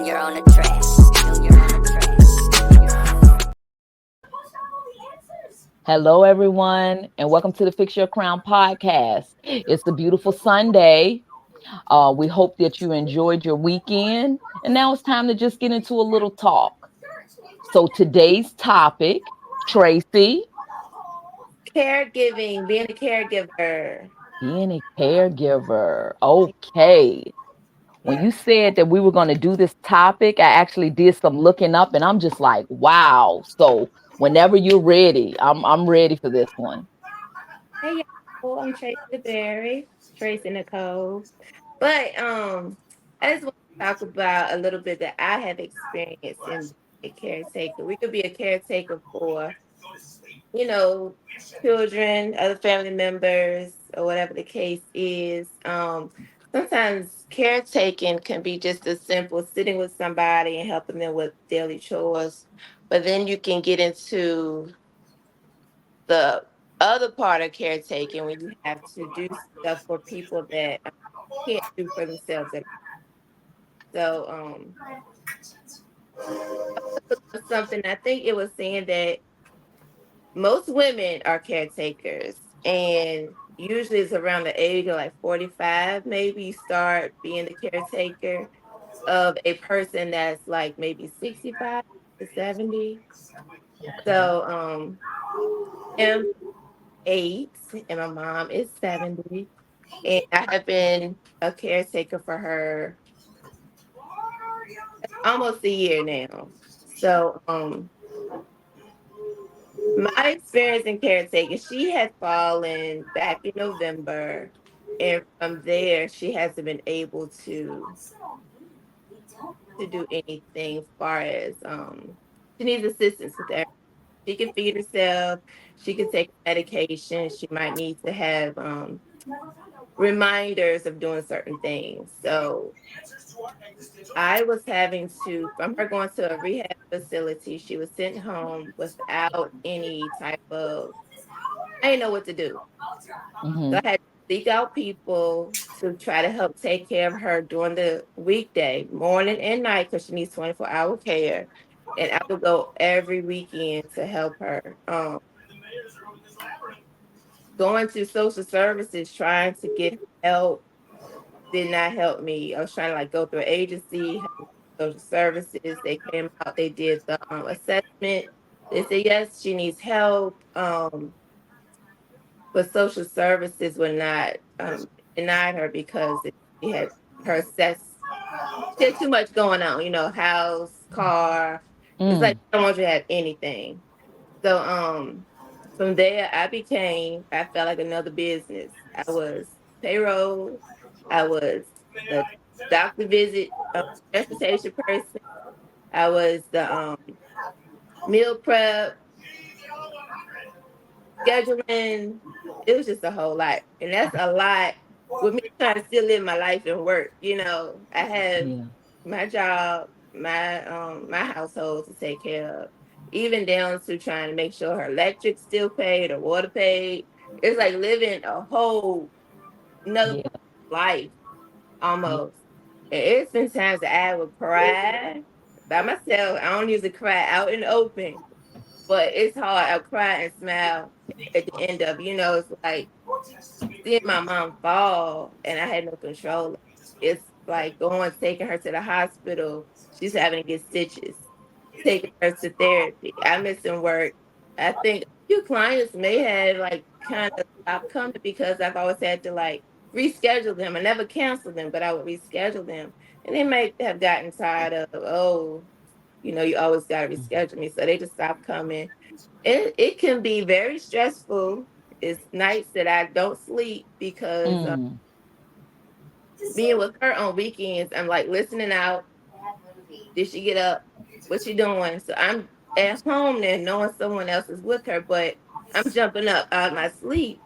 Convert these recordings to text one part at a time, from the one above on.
you're on a track. You're on a track. Hello, everyone, and welcome to the Fix Your Crown podcast. It's a beautiful Sunday. We hope that you enjoyed your weekend, and now it's time to just get into a little talk. So, today's topic, Tracy, Caregiving, being a caregiver. being a caregiver. Okay. When you said that we were going to do this topic, I actually did some looking up, and I'm just like, wow. So, whenever you're ready, I'm ready for this one. Hey y'all, I'm Tracy the Berry, Tracy Nicole. But I just want to talk about a little bit that I have experienced in a caretaker. We could be a caretaker for, you know, children, other family members, or whatever the case is. Sometimes caretaking can be just as simple sitting with somebody and helping them with daily chores. But then you can get into the other part of caretaking when you have to do stuff for people that can't do for themselves. So something I think it was saying that most women are caretakers, and usually it's around the age of like 45, maybe you start being the caretaker of a person that's like maybe 65 to 70. So I'm 8 and my mom is 70. And I have been a caretaker for her almost a year now. So my experience in caretaking, she had fallen back in November, and from there she hasn't been able to do anything as far as she needs assistance with that. She can feed herself, she can take medication, she might need to have reminders of doing certain things. So I was having to, from her going to a rehab facility, she was sent home without any type of, I didn't know what to do. So Hmm. I had to seek out people to try to help take care of her during the weekday, morning and night, because she needs 24-hour care. And I would go every weekend to help her. Going to social services, trying to get help did not help me. I was trying to like go through an agency, social services. They came out, they did the assessment. They said yes, she needs help. But social services would not denied her because she had her assess. She had too much going on, house, car. It's like Mm. I don't want you to have anything. So from there I felt like another business. I was payroll, I was the doctor visit transportation person, I was the meal prep, scheduling. It was just a whole lot. And that's a lot with me trying to still live my life and work. I have Yeah. my job, my household to take care of, even down to trying to make sure her electric's still paid, her water paid. It's like living a whole another Yeah. life Yeah. almost. And it's been times that I would cry by myself. I don't usually cry out in the open, but it's hard. I cry and smile at the end of, it's like seeing my mom fall and I had no control. It's like taking her to the hospital. She's having to get stitches, taking her to therapy. I'm missing work. I think a few clients may have like kind of stopped coming because I've always had to like reschedule them. I never cancel them, but I would reschedule them. And they might have gotten tired of, oh, you always got to reschedule me. So they just stopped coming. It can be very stressful. It's nights that I don't sleep because Mm. being with her on weekends, I'm like listening out. Did she get up? What's she doing? So I'm at home then knowing someone else is with her, but I'm jumping up out of my sleep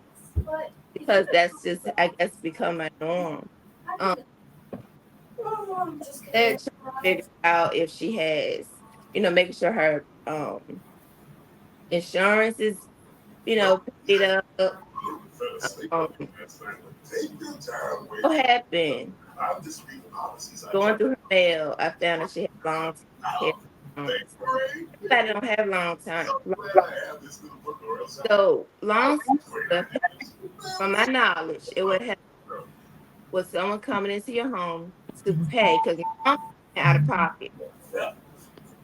because that's just, I guess, become my norm. Um, they're trying to figure out if she has, making sure her insurance is, paid up. Um, what happened? Going through her mail, I found that she had long term care insurance. Everybody don't have long term. So long term, from my knowledge, it would help with someone coming into your home to pay because my mom out of pocket.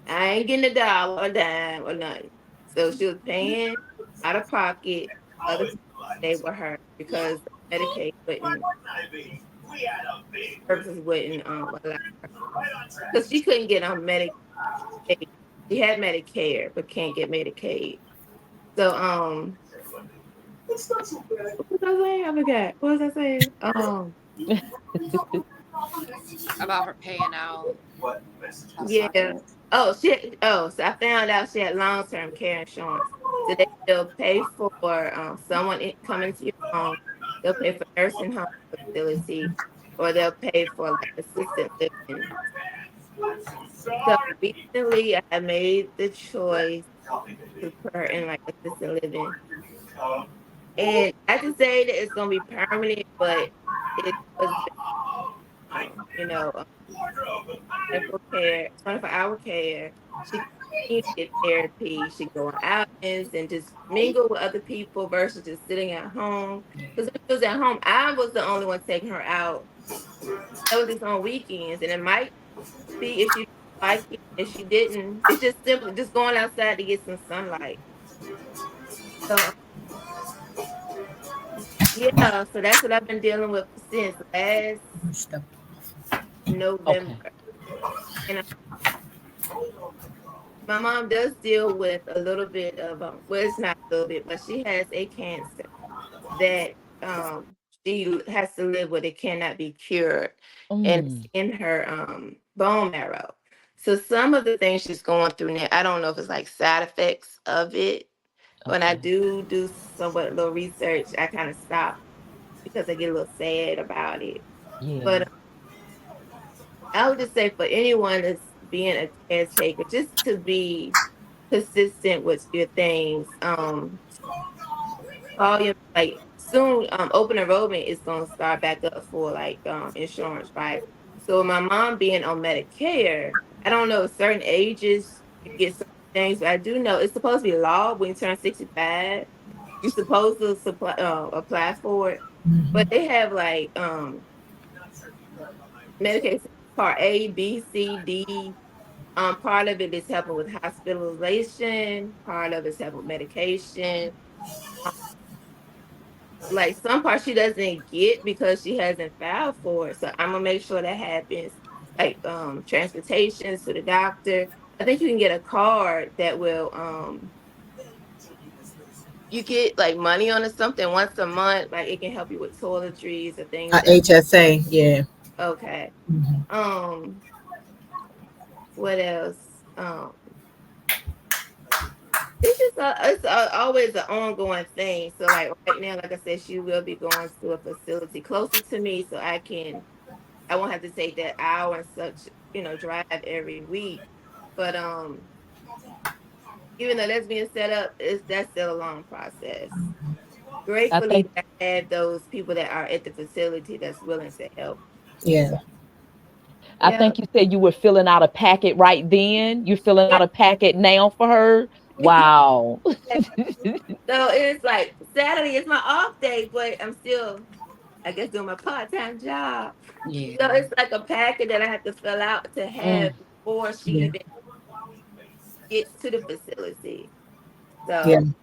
I ain't getting a dollar, a dime, or nothing. So she was paying out of pocket other people to stay with her because Medicaid wouldn't services wouldn't allow because she couldn't get on Medicaid. She had Medicare but can't get Medicaid. So what was I saying? I forgot. What was I saying? About her paying out outside of Yeah. it. Oh shit. Oh, so I found out she had long term care insurance. So they will pay for someone coming to your home. They'll pay for nursing home facility, or they'll pay for like assisted living. So recently, I made the choice to put her in like assisted living, and I can say that it's gonna be permanent, but it was, 24-hour care. She continued to get therapy. She go on outings and just mingle with other people versus just sitting at home. Because if she was at home, I was the only one taking her out. That was just on weekends, and it might be if she like it. If she didn't, it's just simply just going outside to get some sunlight. So yeah, so that's what I've been dealing with since last Okay. November. And my mom does deal with a little bit of well, it's not a little bit, but she has a cancer that she has to live with. It cannot be cured, and it's Mm, in her bone marrow. So some of the things she's going through now, I don't know if it's like side effects of it. When I okay. do somewhat little research, I kind of stop because I get a little sad about it. Yeah. But I would just say for anyone that's being a caretaker, just to be consistent with your things. Volume like soon, open enrollment is gonna start back up for like insurance, right? So my mom being on Medicare, I don't know certain ages you get certain things, but I do know it's supposed to be law when you turn 65. You're supposed to apply for it, but they have like Medicaid part A, B, C, D. Part of it is helping with hospitalization. Part of it is helping with medication. Like some parts she doesn't get because she hasn't filed for it. So I'm gonna make sure that happens. Like transportation to the doctor. I think you can get a card that will you get like money on or something once a month. Like it can help you with toiletries or things like HSA, yeah. okay. Mhm. Um what else? It's just always an ongoing thing. So like right now, like I said, she will be going to a facility closer to me, so I won't have to take that hour and such, drive every week. But even though that's being set up, that's still a long process. I Gratefully, think that I have those people that are at the facility that's willing to help. Yeah. I Yeah. think you said you were filling out a packet right then. You're filling Yeah. out a packet now for her. Wow. So it's like Saturday is my off day, but I'm still, I guess, doing my part-time job. So Yeah. it's like a packet that I have to fill out to have Mm, before she Yeah. even gets to the facility. Yeah. So,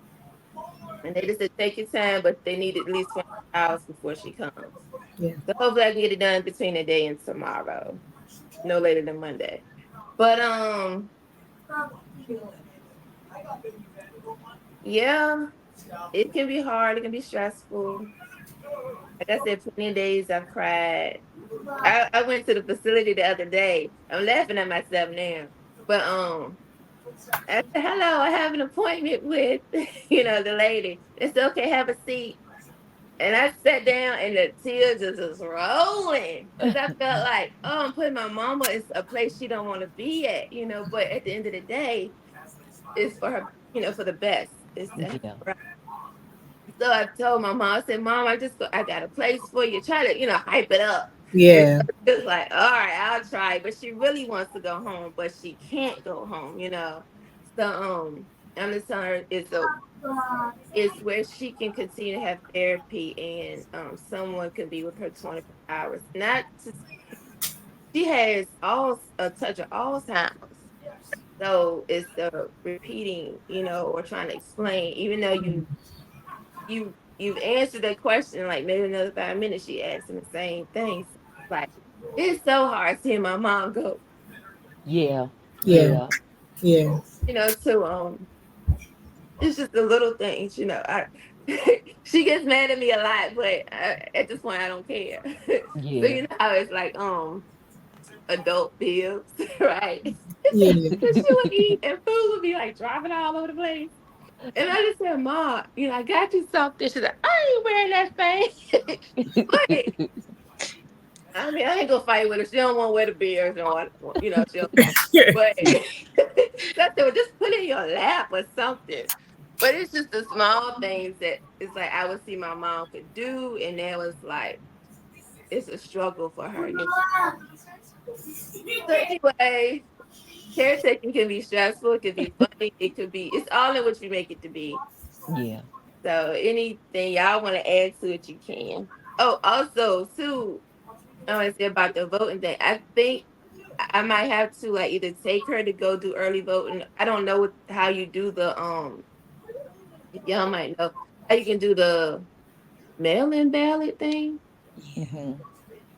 and they just said take your time, but they need at least 20 hours before she comes. Yeah. So hopefully I can get it done between today and tomorrow, no later than Monday. But yeah, it can be hard. It can be stressful. Like I said, plenty of days I've cried. I went to the facility the other day. I'm laughing at myself now, but I said, hello, I have an appointment with, the lady. It's okay, have a seat. And I sat down and the tears just was rolling because I felt like, oh, I'm putting my mama in a place she don't want to be at, but at the end of the day, it's for her, for the best. It's to help yeah. her out. So I told my mom, I said, Mom, I got a place for you. Try to, hype it up. And Yeah. so it's like, all right, I'll try. But she really wants to go home, but she can't go home, you know. So I'm just telling her it's where she can continue to have therapy and someone can be with her 24 hours. Not to, she has all a touch of Alzheimer's. So it's the repeating, you know, or trying to explain, even though you've answered that question like maybe another 5 minutes, she asked him the same thing. So, like it's so hard seeing my mom go, Yeah. Yeah. Yeah. Yeah. you know, to it's just the little things, you know. I she gets mad at me a lot, but at this point I don't care. So Yeah. you know how it's like adult bills, right? Yeah. Cause she would eat and food would be like dropping all over the place. And I just said, "Ma, you know, I got you something." She's like, "I ain't wearing that thing." But I mean, I ain't gonna fight with her. She don't want to wear the beard. She don't want, you know, she don't. But so I said, well, just put it in your lap or something. But it's just the small things that it's like I would see my mom could do, and that was like it's a struggle for her. You know? So anyway, caretaking can be stressful. It can be funny. It could be. It's all in what you make it to be. Yeah. So anything y'all want to add to it, you can. Oh, also too, I want to say about the voting thing. I think I might have to like either take her to go do early voting. I don't know how you do the y'all might know how you can do the mail-in ballot thing. Yeah. Hmm.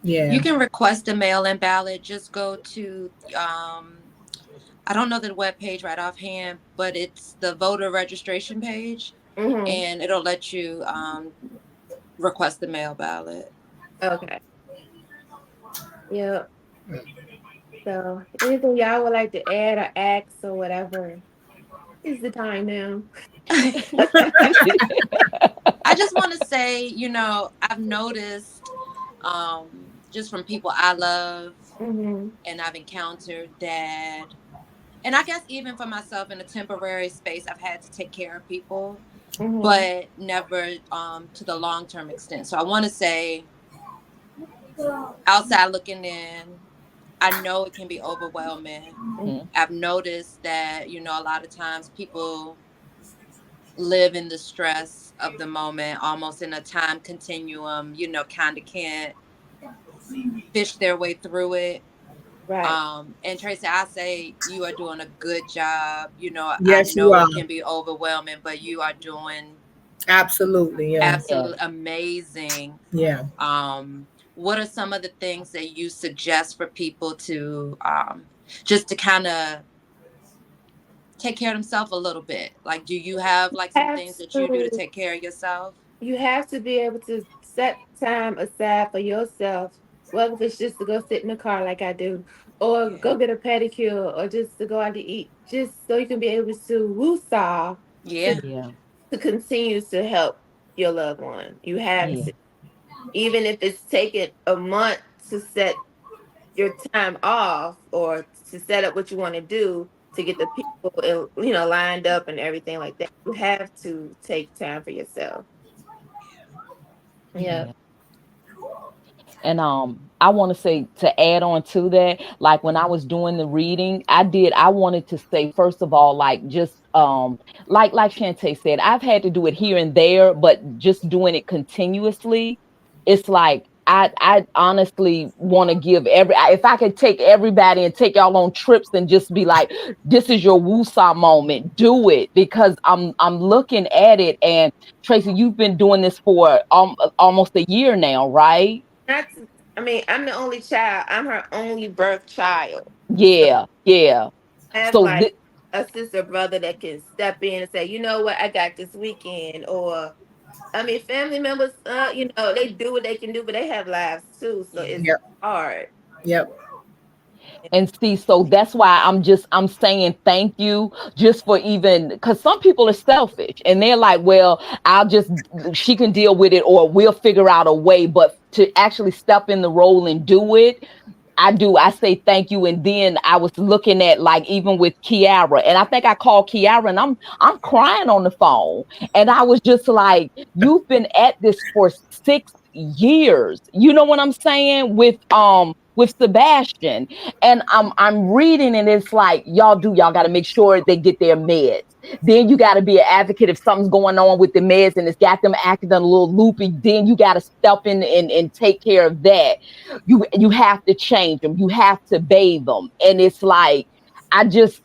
Yeah. You can request a mail-in ballot. Just go to I don't know the web page right offhand, but it's the voter registration page, Mm-hmm. and it'll let you request the mail ballot. Okay. Yeah. So anything y'all would like to add or ask or whatever is the time now. I just want to say, I've noticed just from people I love Mm-hmm. and I've encountered that, and I guess even for myself in a temporary space, I've had to take care of people, Mm-hmm. but never to the long term extent. So I want to say, outside looking in, I know it can be overwhelming. I've noticed that, a lot of times people live in the stress of the moment, almost in a time continuum, kind of can't fish their way through it. Right. And Tracy, I say you are doing a good job. I Yes, you know are. it can be overwhelming, but you are doing Absolutely. Yeah. Yeah. absolutely amazing. Yeah. What are some of the things that you suggest for people to just to kind of take care of themselves a little bit? Like, do you have like some Have things that you do to to take care of yourself? you have to be able to set time aside for yourself, whether if it's just to go sit in the car like I do, or Yeah. go get a pedicure, or just to go out to eat, just so you can be able to woosah Yeah. to Yeah. to continue to help your loved one. You have Yeah. to, even if it's taking a month to set your time off or to set up what you want to do to get the people lined up and everything like that. You have to take time for yourself. Yeah. Yeah. And I want to say to add on to that, like when I was doing the reading, I wanted to say first of all, like just like Shantae said, I've had to do it here and there, but just doing it continuously, it's like I honestly want to give if I could take everybody and take y'all on trips and just be like, this is your woosah moment, do it, because I'm looking at it. And Tracy, you've been doing this for almost a year now, right? Not to, I mean, I'm the only child. I'm her only birth child. So Yeah, yeah. I have So like a sister brother that can step in and say, you know what, I got this weekend. Or I mean, family members, they do what they can do, but they have lives too. So Yeah. it's Yep. hard. Yep. and see, so that's why I'm saying thank you just for even, because some people are selfish and they're like, well, I'll just she can deal with it or we'll figure out a way. But to actually step in the role and do it, I do. I say thank you. And then I was looking at like even with Kiara, and I think I called Kiara, and I'm crying on the phone. And I was just like, you've been at this for years. You know what I'm saying? With Sebastian. And I'm reading and it's like, y'all gotta make sure they get their meds. Then you gotta be an advocate if something's going on with the meds and it's got them acting a little loopy. Then you gotta step in and take care of that. You have to change them, you have to bathe them. And it's like, I just,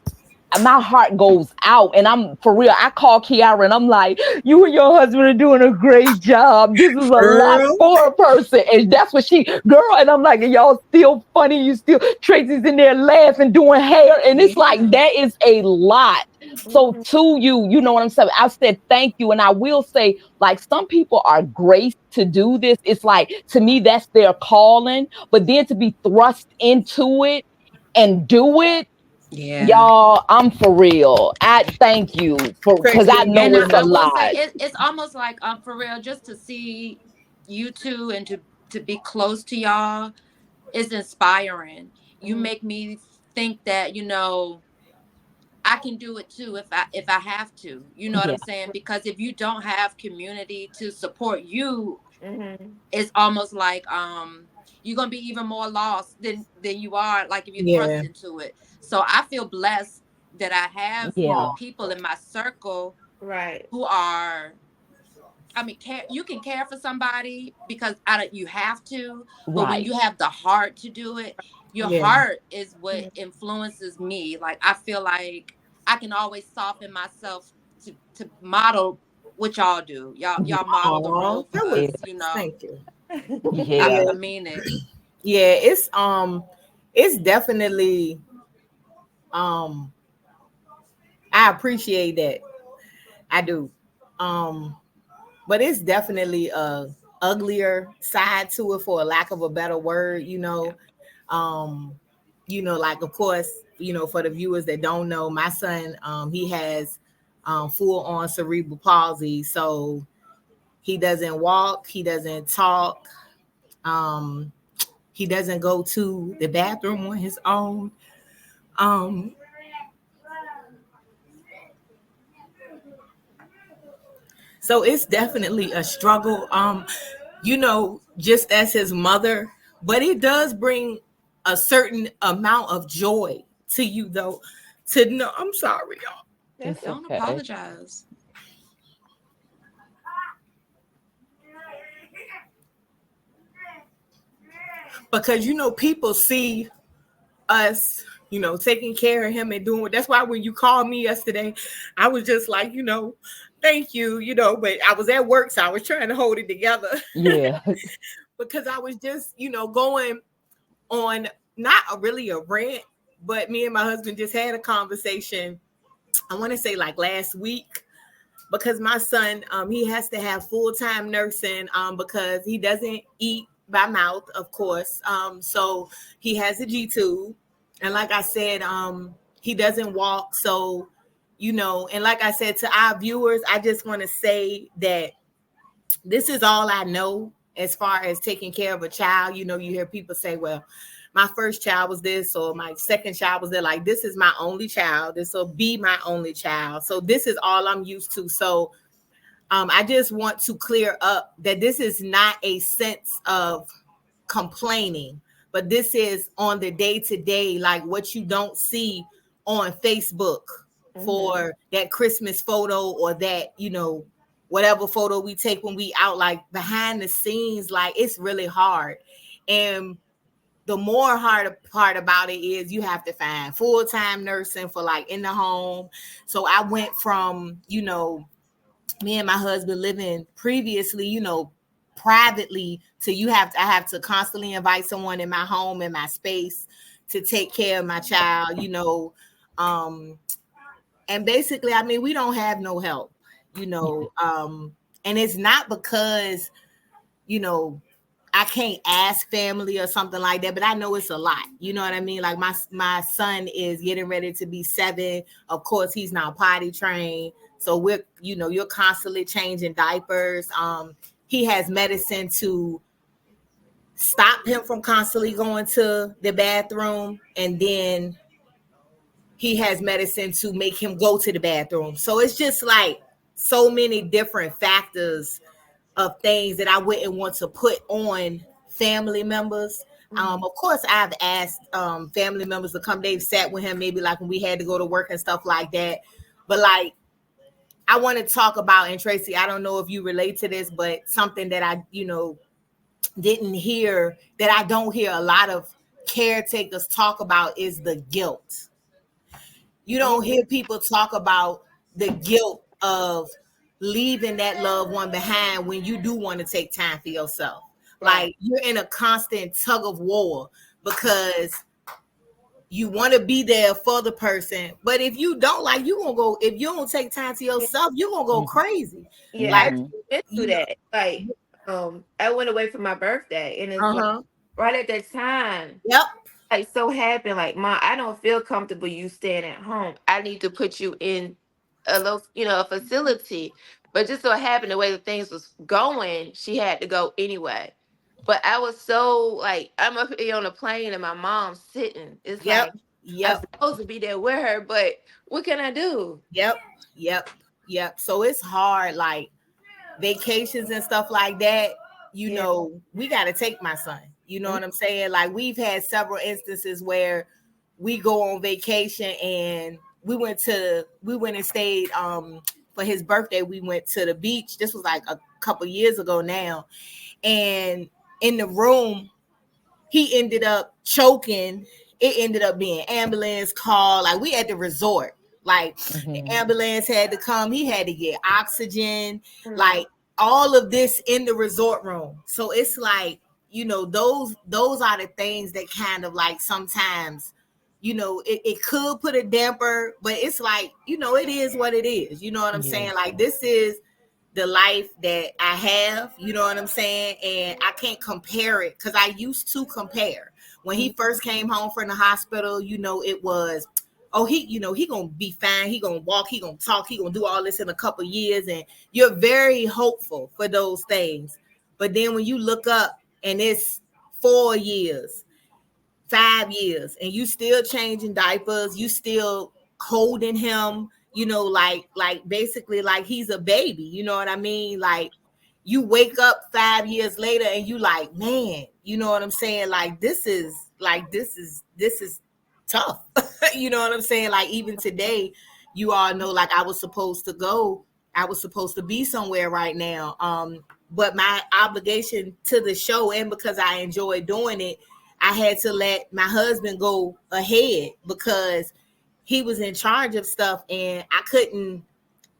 my heart goes out, and I'm for real. I call Kiara and I'm like, you and your husband are doing a great job. This is a lot Girl. for a person. And that's what girl, and I'm like, y'all still funny. You still, Tracy's in there laughing, doing hair. And it's like, Yeah. that is a lot. So Mhm. to you, you know what I'm saying? I said thank you. And I will say, like, some people are graced to do this. It's like, to me, that's their calling. But then to be thrust into it and do it, Yeah. y'all, I'm for real. I thank you for, because Tracy, I and you know And it's know, a I will say lot. it's almost like for real, just to see you two and to be close to y'all is inspiring. You Mhm. make me think that, I can do it too if I have to. You know what Yeah, I'm saying? Because if you don't have community to support you, Mhm. it's almost like you're gonna be even more lost than you are like if you thrust yeah, into it. So I feel blessed that I have, yeah, people in my circle Right. who are, I mean, you can care for somebody because you have to, but when right. you have the heart to do it, your yeah, heart is what Mhm. influences me. Like I feel like I can always soften myself to model what y'all do. Yeah, Y'all model the oh, role for that was, yeah, us. thank you. yeah, I Yeah, mean it. yeah, it's definitely, um, I appreciate that. I do. Um, but it's definitely a uglier side to it, for a lack of a better word, Yeah. um like, of course, for the viewers that don't know, my son, he has full on cerebral palsy, so he doesn't walk, he doesn't talk, um he doesn't go to the bathroom on his own. um so it's definitely a struggle, just as his mother, but it does bring a certain amount of joy to you, though, to know. I'm sorry, y'all. That's it's okay. Don't okay. apologize. Because people see us, taking care of him and doing what. That's why when you called me yesterday, I was just like, thank you, but I was at work, so I was trying to hold it together. Yeah, Because I was just, going on, not really a rant, but me and my husband just had a conversation, I want to say like last week, because my son, he has to have full-time nursing, because he doesn't eat by mouth, of course. So he has a G tube, and like I said, he doesn't walk. So, and like I said to our viewers, I just want to say that this is all I know as far as taking care of a child. You hear people say, well, my first child was this, or my second child was that. Like, this is my only child. This will be my only child. So this is all I'm used to. So I just want to clear up that this is not a sense of complaining, but this is on the day to day, like what you don't see on Facebook Mhm. for that Christmas photo, or that, whatever photo we take when we out, like behind the scenes, like it's really hard. And the more hard part about it is you have to find full-time nursing for, like, in the home. So I went from, me and my husband living previously, privately, to I have to constantly invite someone in my home, in my space, to take care of my child, um, and basically, I mean, we don't have no help, and it's not because, you know, I can't ask family or something like that, but I know it's a lot. You know what I mean? Like, my son is getting ready to be 7. Of course, he's not potty trained. So you're constantly changing diapers. He has medicine to stop him from constantly going to the bathroom, and then he has medicine to make him go to the bathroom. So it's just like so many different factors of things that I wouldn't want to put on family members. Of course, I've asked family members to come. They've sat with him, maybe like when we had to go to work and stuff like that. But like, I want to talk about, and Tracy, I don't know if you relate to this, but something that I, didn't hear, that I don't hear a lot of caretakers talk about, is the guilt. You don't hear people talk about the guilt of leaving that loved one behind when you do want to take time for yourself. Right. Like, you're in a constant tug of war because you want to be there for the person, but if you don't, like, you gonna go, if you don't take time to yourself, you're gonna go crazy. Yeah, I Like, went through you know, that. Like, I went away for my birthday, and it's like uh-huh. right at that time, Yep. like so happened. Like, Mom, I don't feel comfortable you staying at home. I need to put you in a facility. But just so happened the way the things was going, she had to go anyway. But I was so like, I'm up here on a plane and my mom's sitting. It's Yep. like I'm Yep. supposed to be there with her, but what can I do? Yep. Yep. Yep. So it's hard, like vacations and stuff like that. Yeah. We got to take my son. You know what I'm saying? Like, we've had several instances where we go on vacation, and we went and stayed for his birthday. We went to the beach. This was like a couple years ago now. And in the room, he ended up choking. It ended up being ambulance call. Like, we at the resort. Like, the ambulance had to come. He had to get oxygen. Like, all of this in the resort room. So it's like, those are the things that kind of like sometimes, it could put a damper, but it's like, it is what it is. You know what I'm saying? Like, this is the life that I have, you know what I'm saying? And I can't compare it, because I used to compare. When he first came home from the hospital, it was, oh, he gonna be fine. He gonna walk, he gonna talk, he gonna do all this in a couple years. And you're very hopeful for those things. But then when you look up and it's 4 years, 5 years, and you still changing diapers, you still holding him, like basically like he's a baby, you know what I mean? Like, you wake up 5 years later and you like, man, you know what I'm saying? Like, this is tough. You know what I'm saying? Like, even today, you all know, like, I was supposed to be somewhere right now. But my obligation to the show, and because I enjoy doing it, I had to let my husband go ahead because he was in charge of stuff, and I couldn't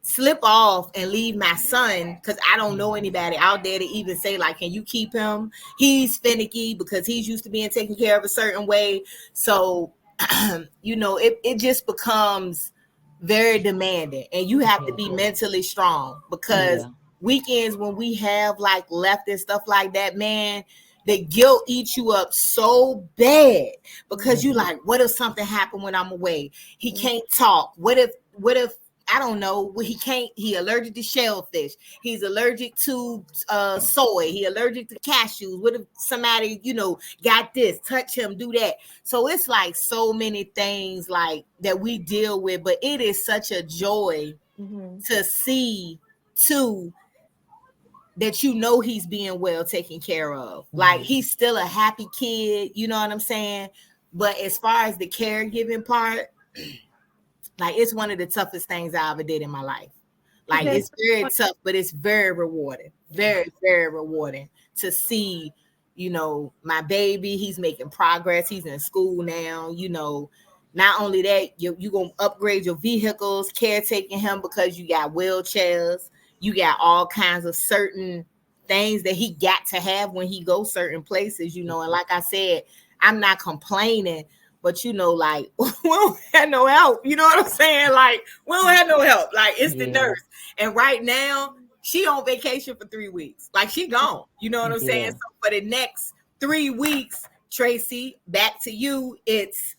slip off and leave my son, because I don't know anybody out there to even say, like, can you keep him? He's finicky because he's used to being taken care of a certain way. So, it just becomes very demanding, and you have to be mentally strong, because weekends when we have like left and stuff like that, man, the guilt eats you up so bad, because you like, what if something happened when I'm away? He can't talk. What if I don't know, he allergic to shellfish, he's allergic to soy, he allergic to cashews. What if somebody, got this, touch him, do that? So it's like so many things like that we deal with, but it is such a joy to see too that he's being well taken care of. Like, he's still a happy kid, you know what I'm saying? But as far as the caregiving part, like, it's one of the toughest things I ever did in my life. Like, it's very tough, but it's very rewarding. Very, very rewarding to see, my baby, he's making progress. He's in school now, Not only that, you're going to upgrade your vehicles, caretaking him, because you got wheelchairs. You got all kinds of certain things that he got to have when he goes certain places, And like I said, I'm not complaining, but like, we don't have no help. You know what I'm saying? Like, we don't have no help. Like, it's the nurse. And right now, she on vacation for 3 weeks. Like, she gone. You know what I'm saying? So for the next 3 weeks, Tracy, back to you. It's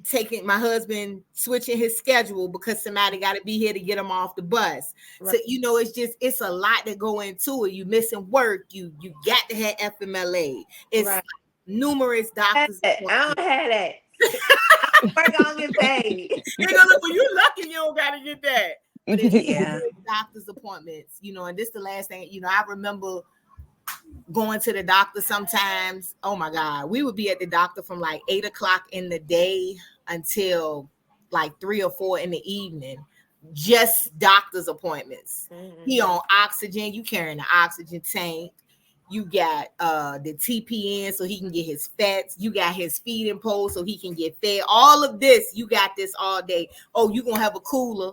taking my husband, switching his schedule because somebody got to be here to get him off the bus. Right. So, it's a lot that go into it. You missing work. You got to have FMLA. It's right. Numerous doctors. I don't have that. I work on get paid. You lucky you don't gotta get that. But it is Yeah. good doctor's appointments, and this the last thing, I remember going to the doctor sometimes. Oh my God. We would be at the doctor from like 8 o'clock in the day until like 3 or 4 in the evening. Just doctor's appointments. He Mm-hmm. on oxygen. You carrying the oxygen tank. You got the TPN so he can get his fats. You got his feeding pole so he can get fed. All of this, you got this all day. Oh, you gonna have a cooler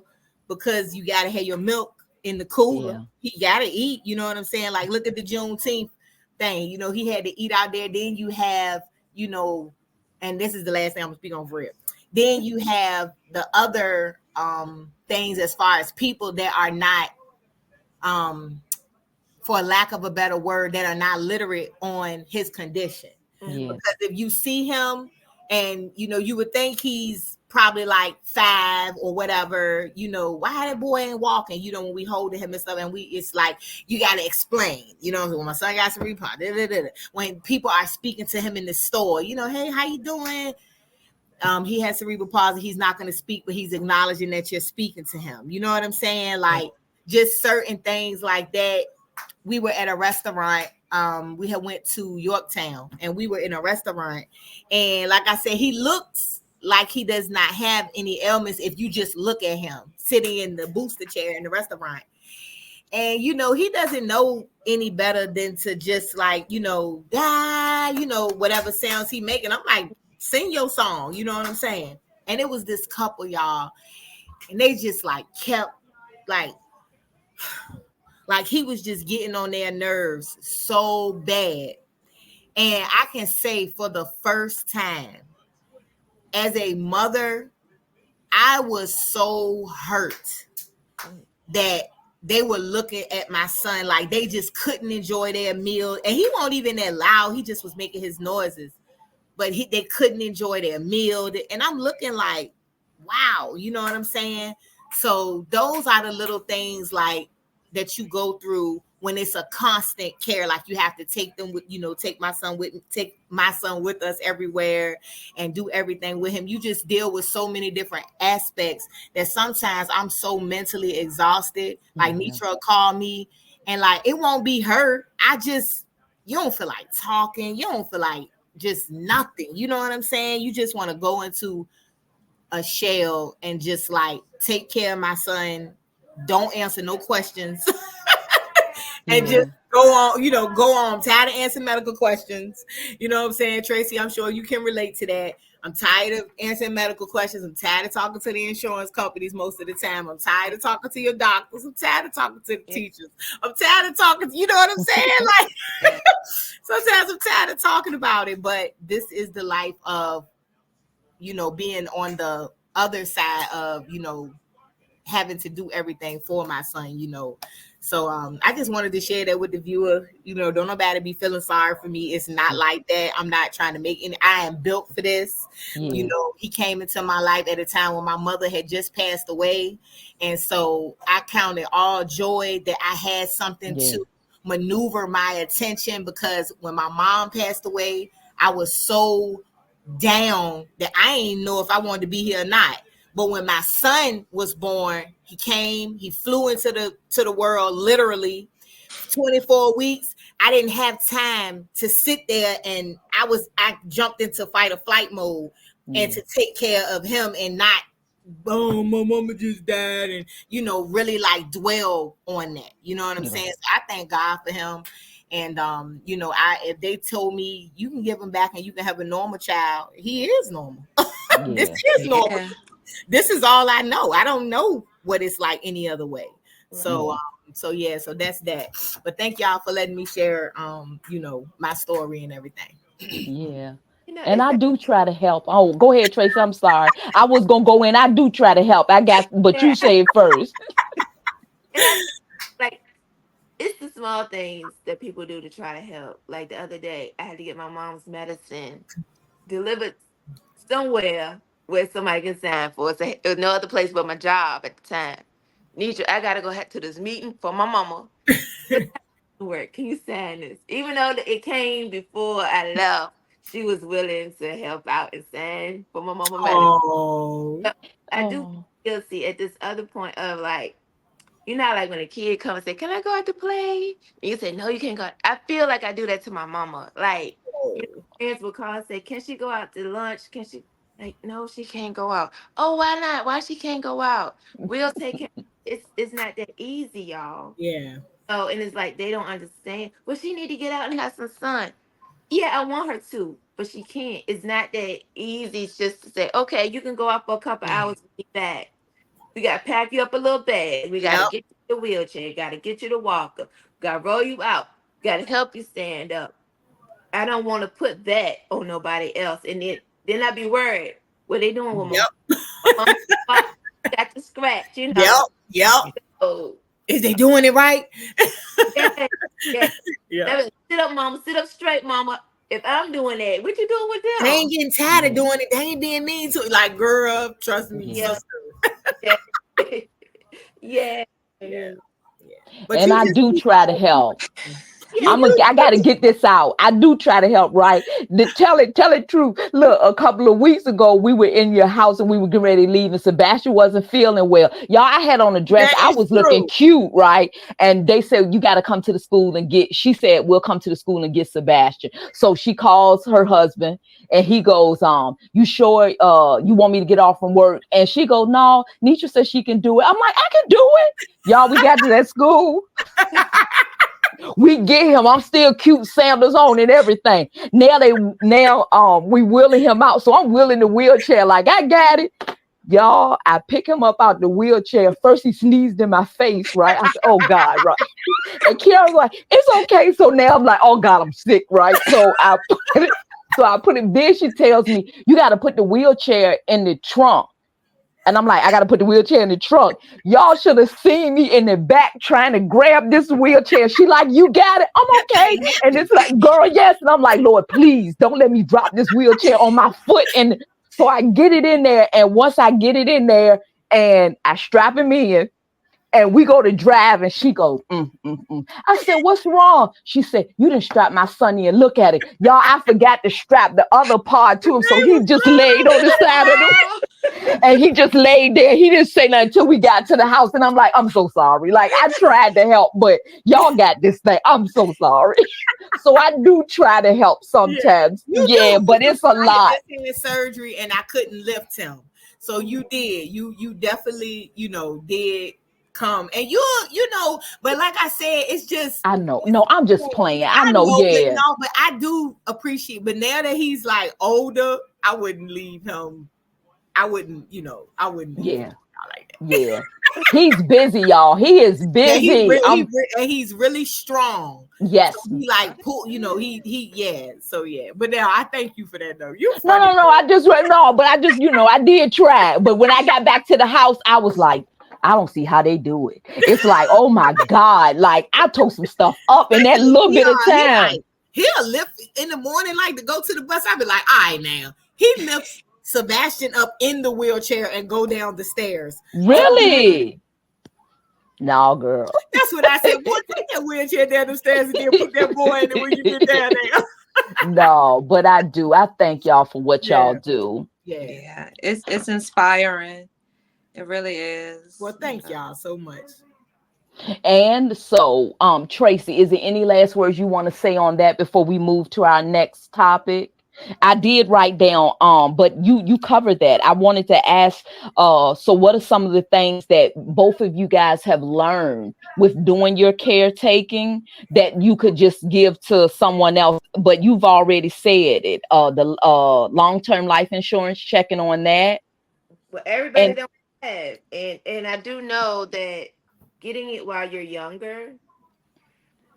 because you gotta have your milk in the cooler. Yeah. He gotta eat. You know what I'm saying? Like, look at the Juneteenth thing. He had to eat out there. Then you have, and this is the last thing I'm gonna speak on for it. Then you have the other things as far as people that are not um for lack of a better word, that are not literate on his condition. Yeah. Because if you see him and, you would think he's probably like 5 or whatever, why that boy ain't walking, when we holding him and stuff. And it's like, you got to explain, when my son got some report, when people are speaking to him in the store, hey, how you doing? He has cerebral palsy. He's not going to speak, but he's acknowledging that you're speaking to him. You know what I'm saying? Like, just certain things like that. We were at a restaurant. We had went to Yorktown and we were in a restaurant. And like I said, he looks like he does not have any ailments if you just look at him sitting in the booster chair in the restaurant. And he doesn't know any better than to just like, whatever sounds he making. I'm like, sing your song, you know what I'm saying? And it was this couple, y'all, and they just like kept like he was just getting on their nerves so bad. And I can say for the first time as a mother, I was so hurt that they were looking at my son like they just couldn't enjoy their meal. And he won't even that loud. He just was making his noises. But they couldn't enjoy their meal. And I'm looking like, wow, you know what I'm saying? So those are the little things like that you go through when it's a constant care. Like you have to take them with, take my son with us everywhere and do everything with him. You just deal with so many different aspects that sometimes I'm so mentally exhausted. Like Nitra will call me and like it won't be her. You don't feel like talking. You don't feel like just nothing. You know what I'm saying? You just want to go into a shell and just like take care of my son. Don't answer no questions and just Yeah. go on, go on. I'm tired of answering medical questions. You know what I'm saying, Tracy? I'm sure you can relate to that. I'm tired of answering medical questions. I'm tired of talking to the insurance companies most of the time. I'm tired of talking to your doctors. I'm tired of talking to the teachers. I'm tired of talking, you know what I'm saying? Like sometimes I'm tired of talking about it, but this is the life of, being on the other side of, having to do everything for my son. So I just wanted to share that with the viewer. Don't nobody be feeling sorry for me. It's not like that. I'm not trying to make any. I am built for this. Yeah. He came into my life at a time when my mother had just passed away, and so I counted all joy that I had something Yeah. to maneuver my attention, because when my mom passed away, I was so down that I didn't know if I wanted to be here or not. But when my son was born, he flew into the world literally 24 weeks. I didn't have time to sit there, and I jumped into fight or flight mode and to take care of him and not, oh, my mama just died, and really like dwell on that. You know what I'm saying? So I thank God for him. And if they told me you can give him back and you can have a normal child, he is normal. This Yeah. is normal. Yeah. This is all I know. I don't know what it's like any other way. So Yeah. so that's that. But thank y'all for letting me share my story and everything. Yeah. And It's I do try to help. Oh, go ahead, Tracy. I'm sorry. I was gonna go in. I do try to help. I got, but you yeah, say it first. and I like it's the small things that people do to try to help. Like the other day, I had to get my mom's medicine delivered somewhere where somebody can sign for it. So it was no other place but my job at the time. Need you? I gotta go to this meeting for my mama. Work. Can you sign this? Even though it came before I left, she was willing to help out and sign for my mama medicine. Oh, But I do Oh. still see at this other point of like You know, like when a kid comes and say, "Can I go out to play?" And you say, "No, you can't go." I feel like I do that to my mama. Like, you know, parents will call and say, "Can she go out to lunch? Can she?" Like, no, she can't go out. Oh, why not? Why she can't go out? We'll take care. It's not that easy, y'all. Yeah. Oh, and it's like they don't understand. Well, she need to get out and have some sun. Yeah, I want her to, but she can't. It's not that easy. It's just to say, okay, you can go out for a couple Yeah. hours and be back. We gotta pack you up a little bag. We gotta Yep. get you the wheelchair. Gotta get you the walker. Gotta roll you out. Gotta help you stand up. I don't want to put that on nobody else, and then I be worried. What they doing with Yep. my mom? Got to scratch, you Yep. know. Yep. Oh, Is they doing it right? yeah, yeah. Yeah. Sit up, mama. Sit up straight, mama. If I'm doing that, what you doing with They them? ain't getting tired of doing it. They ain't being mean to it. Like, girl, trust me, Yeah. Yeah, sister. yeah, yeah, Yeah. But And you I just do keep try to on. help. yeah. You You I do. gotta get this out. I do try to help, right? Tell it true. Look, a couple of weeks ago, we were in your house and we were getting ready to leave, and Sebastian wasn't feeling well. Y'all, I had on a dress. That I is was looking true. cute, right? And they said, you gotta come to the school and get, she said, we'll come to the school and get Sebastian. So she calls her husband and he goes, you sure you want me to get off from work? And she goes, no, Nisha says she can do it. I'm like, I can do it. Y'all, we got to that school. We get him. I'm still cute sandals on and everything. Now we wheeling him out. So I'm wheeling the wheelchair like I got it. Y'all, I pick him up out the wheelchair. First he sneezed in my face, right? I said, oh God, right. And Kiara's like, it's okay. So now I'm like, oh God, I'm sick, right? I put it, then she tells me, you gotta put the wheelchair in the trunk. And I'm like, I got to put the wheelchair in the trunk. Y'all should have seen me in the back trying to grab this wheelchair. She like, you got it. I'm That okay. can't And happen. it's like, girl, yes. And I'm like, Lord, please don't let me drop this wheelchair on my foot. And so I get it in there. And once I get it in there and I strap him in, and we go to drive, and she goes, I said, what's wrong? She said, you didn't strap my son in. Look at it. Y'all, I forgot to strap the other part to him. So he just laid on the side of the oh, and he just laid there. He didn't say nothing until we got to the house. And I'm like, I'm so sorry. Like, I tried to help, but y'all got this thing. I'm so sorry. So I do try to help Yeah, sometimes. you Yeah, do. but it's a I lot. had just had surgery and I couldn't lift him. So you did. You definitely, did come. And but like I said, it's just I know. No, I'm just playing. I I know. know, but Yeah. no, but I do appreciate. But now that he's like older, I wouldn't leave him. I wouldn't leave him Yeah. like that. Yeah. He's busy, y'all. He is Yeah, he busy. really, and he's really strong. So Yes. he like pull, yeah. So yeah, but now I thank you for that though. You're No, funny. no, no. But I just, I did try. But when I got back to the house, I was like, I don't see how they do it. It's like, oh my God. Like I took some stuff up in that little bit of time. He'll lift in the morning, like to go to the bus. I'll be like, all right, now he lifts Sebastian up in the wheelchair and go down the stairs. Really? No, girl. That's what I said. Boy, take that wheelchair down the stairs and then put that boy in it when you get down there. No, but I do. I thank y'all for what Yeah, y'all do. yeah. Yeah, it's inspiring. It really is. Well, thank y'all so much. And so, Tracy, is there any last words you want to say on that before we move to our next topic? I did write down, but you covered that. I wanted to ask, so what are some of the things that both of you guys have learned with doing your caretaking that you could just give to someone else? But you've already said it. The long-term life insurance, checking on that, well, everybody and don't have, and I do know that getting it while you're younger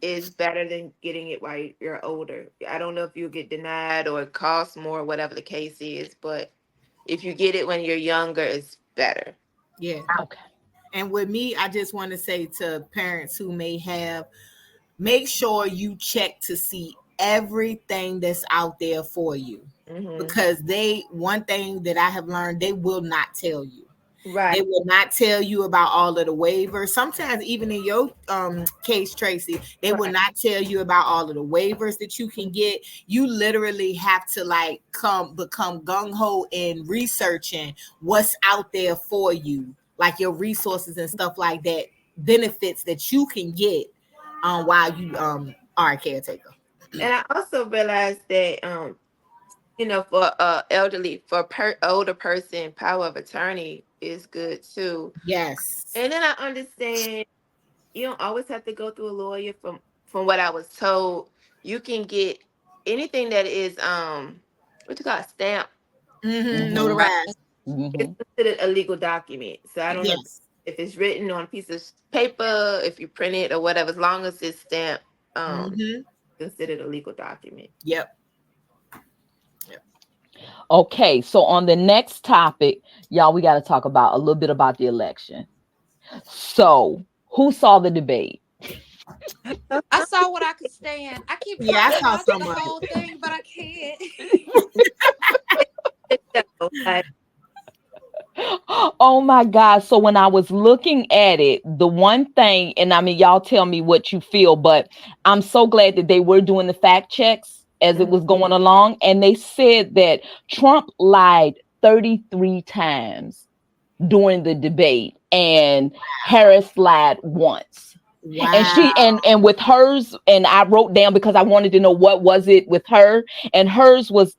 is better than getting it while you're older. I don't know if you get denied or it costs more, whatever the case is, but if you get it when you're younger, it's better. Yeah. okay, And with me, I just want to say to parents who may have, make sure you check to see everything that's out there for you. Hmm. Because one thing that I have learned, they will not tell you. They Right. will not tell you about all of the waivers. Sometimes, even in your case, Tracy, they will Right. not tell you about all of the waivers that you can get. You literally have to like become gung ho in researching what's out there for you, like your resources and stuff like that. benefits that you can get while you are a caretaker. And I also realized that for elderly, for older person, power of attorney is good too. Yes. And then I understand you don't always have to go through a lawyer. From what I was told, you can get anything that is what you call a stamp. Mm-hmm. Right. Notarized. It's Mm-hmm. considered a legal document. So I don't know Yes. if it's written on a piece of paper, if you print it or whatever, as long as it's stamped, Mm-hmm. considered a legal document. Yep. Yep. Okay, so on the next topic, y'all, we got to talk about a little bit about the election. So, who saw the debate? I saw what I could stand. I keep Yeah, trying I to saw watch so the much. whole thing, but I can't. So, like, Oh my God. So when I was looking at it, the one thing, and I mean, y'all tell me what you feel, but I'm so glad that they were doing the fact checks as it mhm, was going along. And they said that Trump lied 33 times during the debate, and Harris lied once. And Wow. she and with hers, and I wrote down because I wanted to know what was it with her, and hers was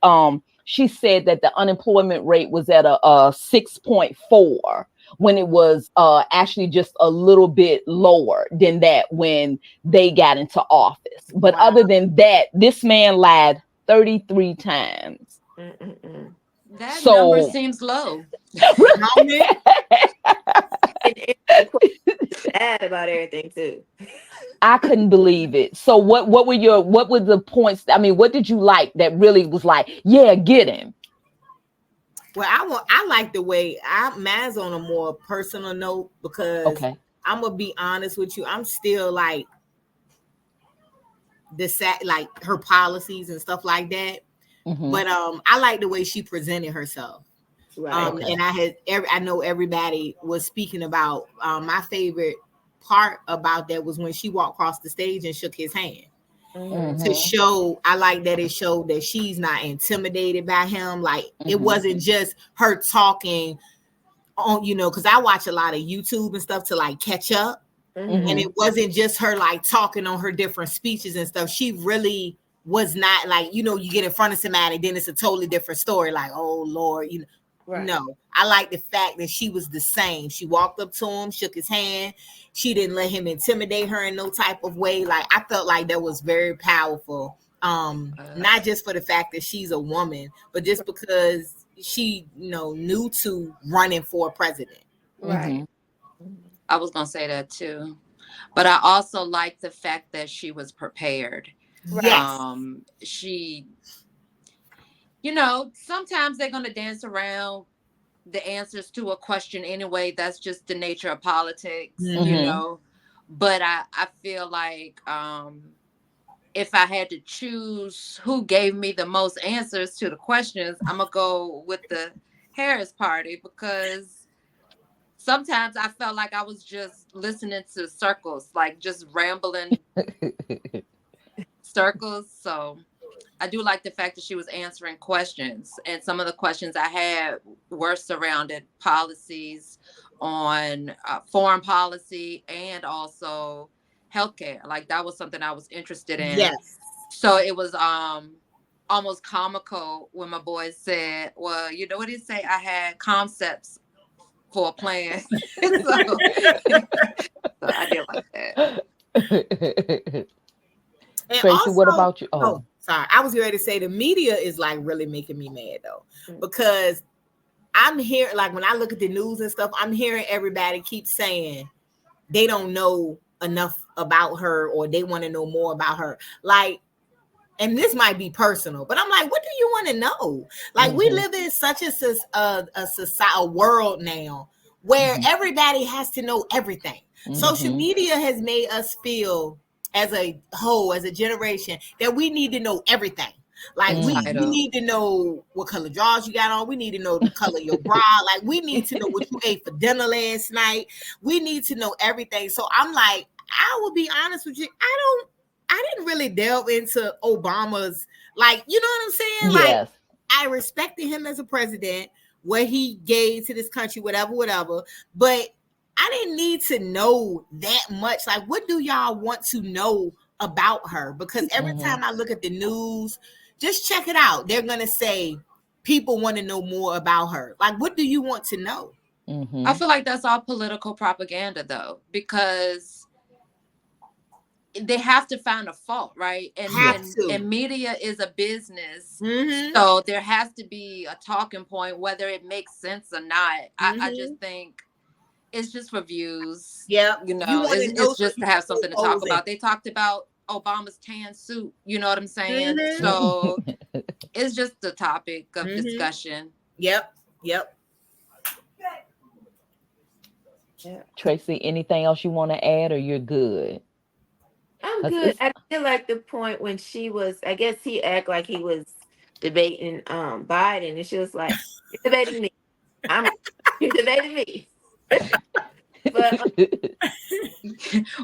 she said that the unemployment rate was at a 6.4 when it was actually just a little bit lower than that when they got into office. But Wow. other than that, this man lied 33 times. mm, mm, mm. That number So seems low. How many? And the question add about everything too. I couldn't believe it. So what were the points? I mean, what did you like that really was like, yeah, get him? Well, I like the way mine's on a more personal note because Okay. I'm gonna be honest with you. I'm still like like her policies and stuff like that. Mm-hmm. But I like the way she presented herself. Right. Okay. And I know everybody was speaking about my favorite part about that was when she walked across the stage and shook his hand Mm-hmm. to Mm-hmm. show. I like that it showed that she's not intimidated by him. Like it Mm-hmm. wasn't just her talking on, because I watch a lot of YouTube and stuff to like catch up. And Mm-hmm. Mm-hmm. it wasn't just her like talking on her different speeches and stuff. She really was not like, you get in front of somebody, then it's a totally different story. Like, oh Lord, Right. no. I like the fact that she was the same. She walked up to him, shook his hand. She didn't let him intimidate her in no type of way. Like I felt like that was very powerful. Not just for the fact that she's a woman, but just because she, new to running for president. Right. I was gonna say that too, but I also like the fact that she was prepared. Right. Yes. She, sometimes they're gonna dance around the answers to a question anyway. That's just the nature of politics, Mm-hmm. But I feel like if I had to choose who gave me the most answers to the questions, I'm gonna go with the Harris party because sometimes I felt like I was just listening to circles, like just rambling circles. So I do like the fact that she was answering questions, and some of the questions I had were surrounded policies on foreign policy and also healthcare. Like that was something I was interested in. Yes. So it was almost comical when my boy said, "Well, you know what he say? I had concepts for a plan." so, so I did like that. And Tracy, what also, about you? oh, Oh. sorry, I was ready to say the media is like really making me mad though, Mm. because I'm hearing, like when I look at the news and stuff, I'm hearing everybody keep saying they don't know enough about her or they want to know more about her. Like, and this might be personal, but I'm like, what do you want to know? Like, we Mm-hmm. live in such a society, a world now where Mm-hmm. everybody has to know everything. Social Mm-hmm. media has made us feel as a whole, as a generation, that we need to know everything. Like we Entitled. need to know what color drawers you got on. We need to know the color of your bra. Like we need to know what you ate for dinner last night. We need to know everything. So I'm like, I will be honest with you. I didn't really delve into Obama's, like, you know what I'm saying? Like, Yes. I respected him as a president, what he gave to this country, whatever, whatever. But I didn't need to know that much. Like, what do y'all want to know about her? Because every time I look at the news, just check it out. They're going to say people want to know more about her. Like, what do you want to know? I feel like that's all political propaganda, though, because they have to find a fault, right? And media is a business, so there has to be a talking point, whether it makes sense or not. I just think it's just for views. Yeah, you know, it's just to have something to talk about. They talked about Obama's tan suit. You know what I'm saying? So it's just a topic of discussion. Yep. Tracy, anything else you want to add, or you're good? I'm good. I feel like the point when she was, I guess he act like he was debating Biden, and she was like, "You're debating me. You're debating me." But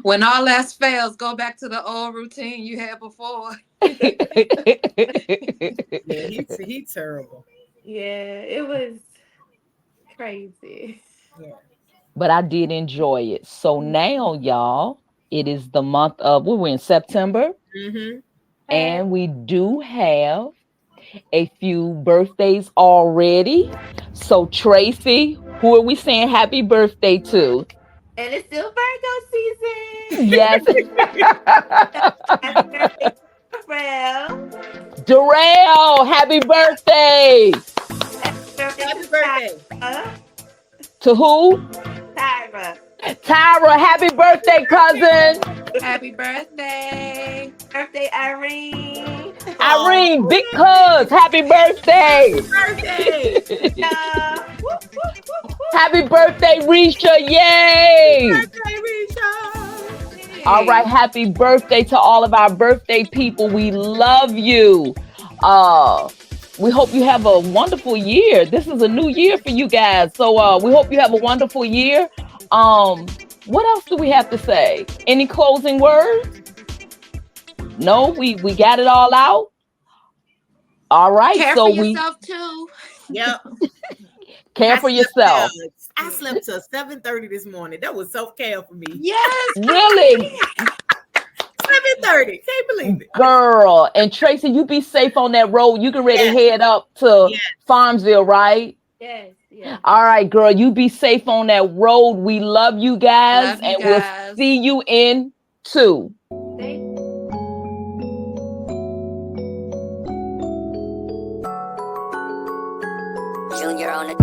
When all else fails, go back to the old routine you had before. Yeah, he's terrible. yeah, it was crazy. Yeah. But I did enjoy it. So now, y'all, it is the month of, we're in September, and we do have a few birthdays already. So, Tracy, who are we saying happy birthday to? And it's still Virgo season. Yes. Happy birthday, Pharrell. Darrell, happy birthday. Happy birthday. To who? Tyra. Tyra, happy birthday, cousin. Happy birthday. Birthday, Irene. Irene, big cuz, happy birthday. Happy birthday, Risha. Yay. Birthday, Risha. All right, happy birthday to all of our birthday people. We love you. We hope you have a wonderful year. This is a new year for you guys. So we hope you have a wonderful year. What else do we have to say? Any closing words? No, we got it all out. All right. Care for yourself too. Yep. Care for yourself. I slept till 7:30 this morning. That was self-care for me. Yes. Really? 7:30. Can't believe it. Girl. And Tracy, you be safe on that road. You can ready to head up to Farmsville, right? Yes. All right, girl. You be safe on that road. We love you guys. We'll see you in 2. Junior on the